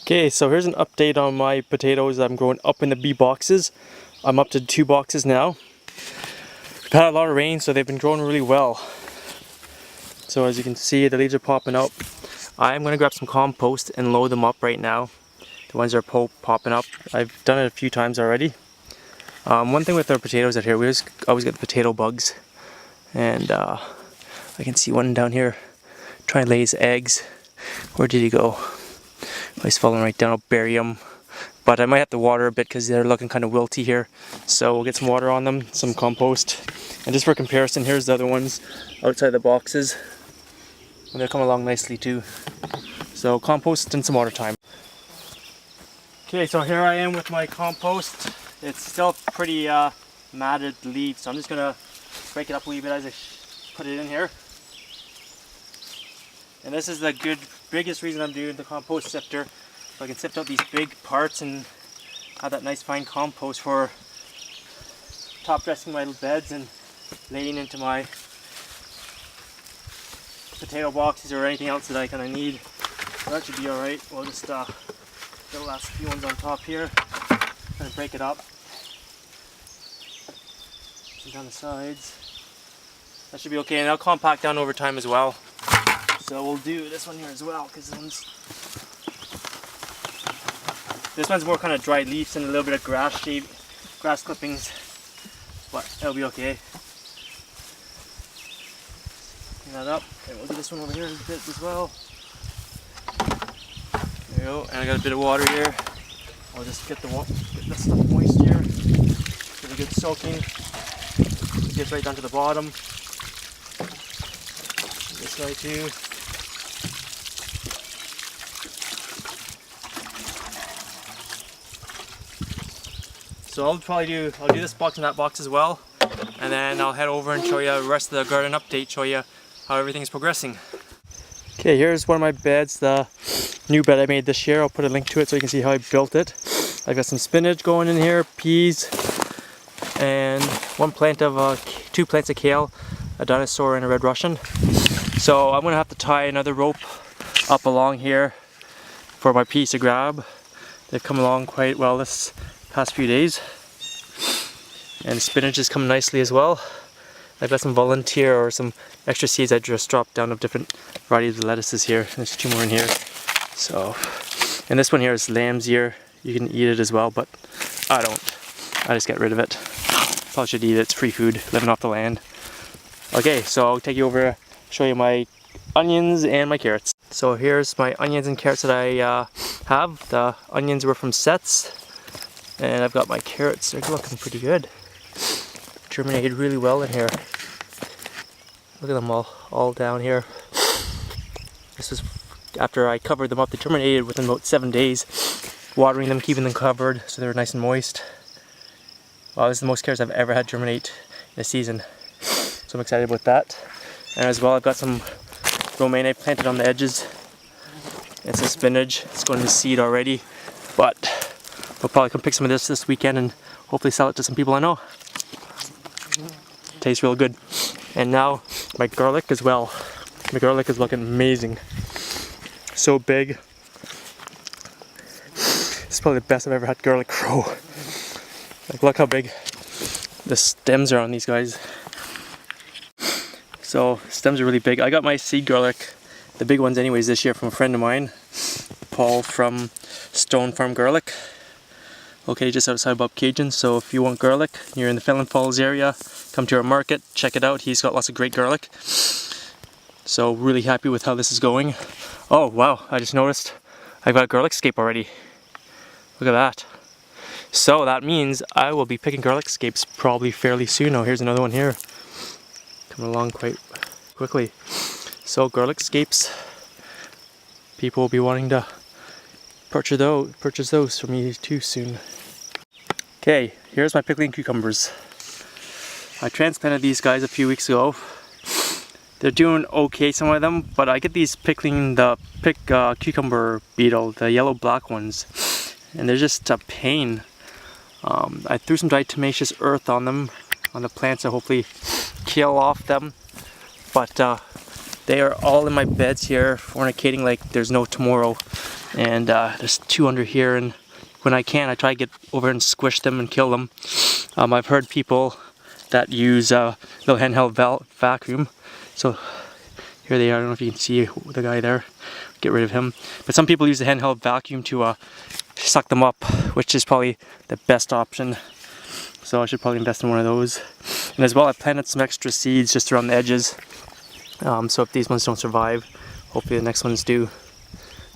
Okay, so here's an update on my potatoes I'm growing up in the bee boxes. I'm up to 2 boxes now. We've had a lot of rain, so they've been growing really well. So as you can see, the leaves are popping up. I'm going to grab some compost and load them up right now. The ones that are popping up. I've done it a few times already. One thing with our potatoes out here, we always get the potato bugs. And I can see one down here trying to lay his eggs. Where did he go? Oh, he's falling right down. I'll bury him. But I might have to water a bit because they're looking kind of wilty here. So we'll get some water on them, some compost. And just for comparison, here's the other ones outside the boxes. And they're coming along nicely too. So compost and some water time. Okay, so here I am with my compost. It's still pretty matted leaves, so I'm just gonna break it up a wee bit as I put it in here. And this is the biggest reason I'm doing the compost sifter, so I can sift out these big parts and have that nice fine compost for top dressing my beds and laying into my potato boxes or anything else that I kind of need. So that should be alright. We'll just get the last few ones on top here. Kind of break it up. Some down the sides. That should be okay, and they'll compact down over time as well. So we'll do this one here as well, because this one's more kind of dry leaves and a little bit of grass clippings, but it'll be okay. Clean that up, and we'll do this one over here a bit as well. There we go, and I got a bit of water here. I'll just get this stuff moist here. Get a good soaking. It gets right down to the bottom. This guy too. So I'll do this box and that box as well, and then I'll head over and show you the rest of the garden update, show you how everything is progressing. Okay, here's one of my beds, the new bed I made this year. I'll put a link to it so you can see how I built it. I've got some spinach going in here, peas, and 2 plants of kale, a dinosaur and a red Russian. So I'm gonna have to tie another rope up along here for my peas to grab. They've come along quite well this past few days, and spinach is coming nicely as well. I've got some volunteer or some extra seeds I just dropped down of different varieties of lettuces here. There's 2 more in here. So, and this one here is lamb's ear. You can eat it as well, but I don't. I just get rid of it. Probably should eat it. It's free food, living off the land. Okay, so I'll take you over, show you my onions and my carrots. So here's my onions and carrots that I have. The onions were from Sets. And I've got my carrots, they're looking pretty good. Germinated really well in here. Look at them all down here. This was after I covered them up. They germinated within about 7 days. Watering them, keeping them covered so they were nice and moist. Wow, this is the most carrots I've ever had germinate in a season. So I'm excited about that. And as well, I've got some romaine I planted on the edges. And some spinach. It's going to seed already. But we'll probably come pick some of this weekend and hopefully sell it to some people I know. Tastes real good. And now my garlic as well. My garlic is looking amazing. So big. It's probably the best I've ever had garlic grow. Like, look how big the stems are on these guys. So stems are really big. I got my seed garlic, the big ones anyways, this year from a friend of mine, Paul from Stone Farm Garlic. Okay, just outside Bob Cajun. So if you want garlic, you're in the Fenland Falls area, come to our market, check it out. He's got lots of great garlic. So really happy with how this is going. Oh wow, I just noticed I've got a garlic scape already. Look at that. So that means I will be picking garlic scapes probably fairly soon. Oh, here's another one here. Coming along quite quickly. So garlic scapes, people will be wanting to purchase those from me too soon. Okay, here's my pickling cucumbers. I transplanted these guys a few weeks ago. They're doing okay, some of them, but I get these cucumber beetle, the yellow black ones, and they're just a pain. I threw some diatomaceous earth on them, on the plants, to hopefully kill off them, but they are all in my beds here, fornicating like there's no tomorrow. And there's 2 under here, and when I can, I try to get over and squish them and kill them. I've heard people that use little handheld vacuum. So here they are. I don't know if you can see the guy there. Get rid of him. But some people use the handheld vacuum to suck them up, which is probably the best option. So I should probably invest in one of those. And as well, I planted some extra seeds just around the edges. So if these ones don't survive, hopefully the next ones do.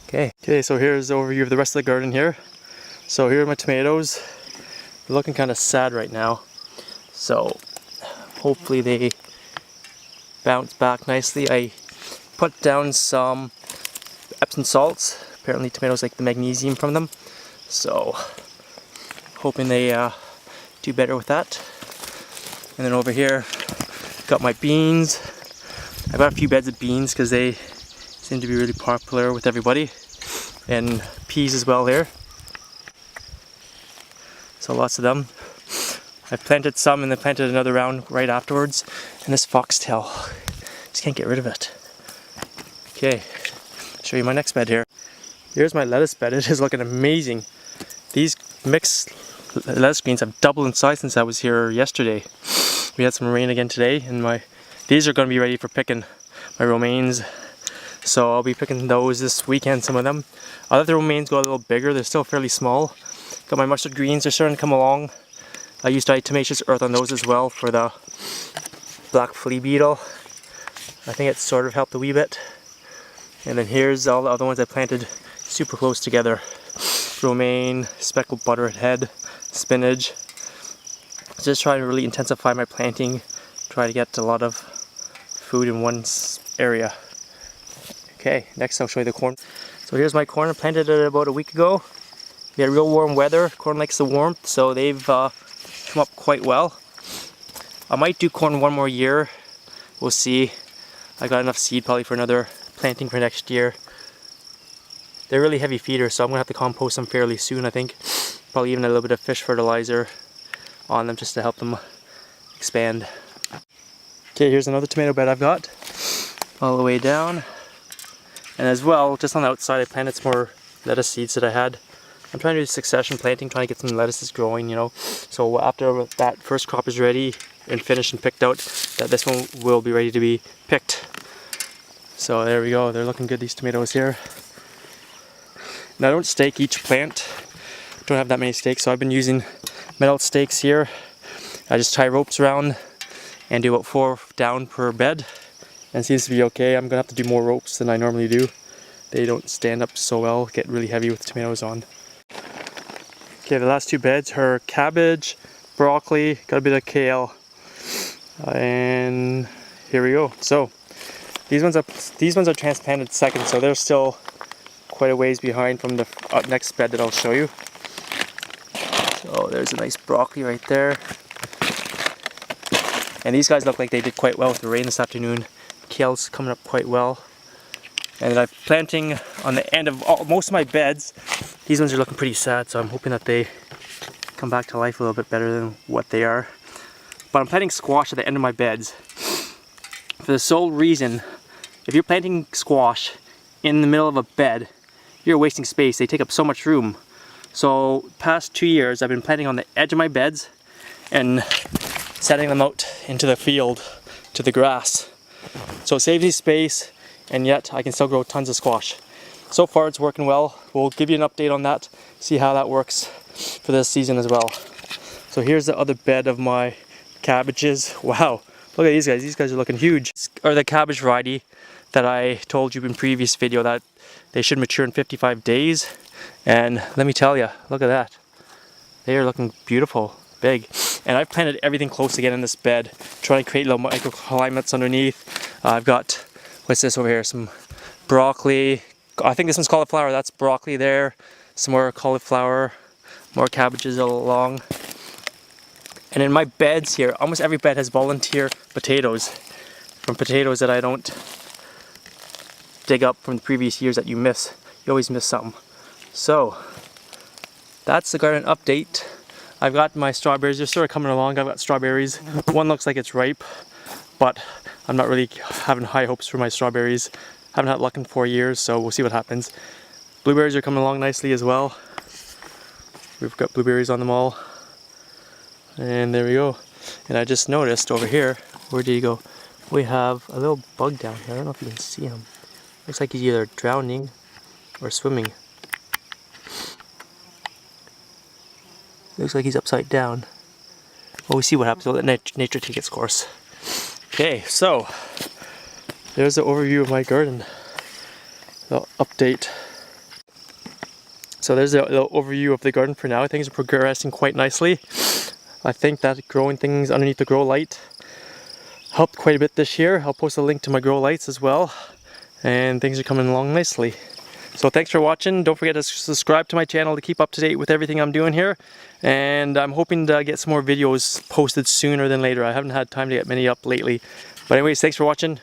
Okay, so here's the overview of the rest of the garden here. So here are my tomatoes. They're looking kind of sad right now. So hopefully they bounce back nicely. I put down some Epsom salts. Apparently tomatoes like the magnesium from them. So hoping they do better with that. And then over here, got my beans. I got a few beds of beans because they seem to be really popular with everybody. And peas as well here. So lots of them. I planted some and then planted another round right afterwards. And this foxtail, just can't get rid of it. Okay, show you my next bed here. Here's my lettuce bed. It is looking amazing. These mixed lettuce greens have doubled in size since I was here yesterday. We had some rain again today, and these are going to be ready for picking. My romaines. So I'll be picking those this weekend, some of them. I let the romaines go a little bigger. They're still fairly small. Got my mustard greens. They're starting to come along. I used diatomaceous earth on those as well for the black flea beetle. I think it sort of helped a wee bit. And then here's all the other ones I planted super close together. Romaine, speckled butterhead, spinach. Just trying to really intensify my planting. Try to get a lot of food in one area. Okay, next I'll show you the corn. So here's my corn. I planted it about a week ago. We had real warm weather. Corn likes the warmth, so they've come up quite well. I might do corn one more year. We'll see. I got enough seed probably for another planting for next year. They're really heavy feeders, so I'm going to have to compost them fairly soon, I think. Probably even a little bit of fish fertilizer on them just to help them expand. Okay, here's another tomato bed I've got. All the way down. And as well, just on the outside, I planted some more lettuce seeds that I had. I'm trying to do succession planting, trying to get some lettuces growing, you know. So after that first crop is ready and finished and picked out, that this one will be ready to be picked. So there we go, they're looking good, these tomatoes here. Now I don't stake each plant. I don't have that many stakes, so I've been using metal stakes here. I just tie ropes around and do about 4 down per bed. And it seems to be okay. I'm gonna have to do more ropes than I normally do. They don't stand up so well, get really heavy with tomatoes on. Okay, the last 2 beds are cabbage, broccoli, got a bit of kale, and here we go. So these ones are transplanted second, so they're still quite a ways behind from the next bed that I'll show you. So there's a nice broccoli right there, and these guys look like they did quite well with the rain this afternoon. Kale's coming up quite well. And I'm planting on the end of most of my beds. These ones are looking pretty sad, so I'm hoping that they come back to life a little bit better than what they are. But I'm planting squash at the end of my beds for the sole reason, if you're planting squash in the middle of a bed, you're wasting space. They take up so much room. So past 2 years I've been planting on the edge of my beds and setting them out into the field to the grass. So it saves me space, and yet I can still grow tons of squash. So far it's working well. We'll give you an update on that, see how that works for this season as well. So here's the other bed of my cabbages. Wow, look at these guys. These guys are looking huge. These are the cabbage variety that I told you in previous video that they should mature in 55 days. And let me tell you, look at that. They are looking beautiful, big. And I've planted everything close again in this bed, trying to create little microclimates underneath. I've got, what's this over here? Some broccoli. I think this one's cauliflower. That's broccoli there. Some more cauliflower, more cabbages along. And in my beds here, almost every bed has volunteer potatoes. From potatoes that I don't dig up from the previous years that you miss. You always miss something. So, that's the garden update. I've got my strawberries, they're sort of coming along. I've got strawberries. One looks like it's ripe, but I'm not really having high hopes for my strawberries. Haven't had luck in 4 years, so we'll see what happens. Blueberries are coming along nicely as well. We've got blueberries on them all. And there we go. And I just noticed over here, where did he go? We have a little bug down here. I don't know if you can see him. Looks like he's either drowning or swimming. Looks like he's upside down. Well, we see what happens. We'll let nature take its course. Okay, so there's the overview of my garden. The update. So there's the overview of the garden for now. Things are progressing quite nicely. I think that growing things underneath the grow light helped quite a bit this year. I'll post a link to my grow lights as well. And things are coming along nicely. So thanks for watching. Don't forget to subscribe to my channel to keep up to date with everything I'm doing here. And I'm hoping to get some more videos posted sooner than later. I haven't had time to get many up lately. But anyways, thanks for watching.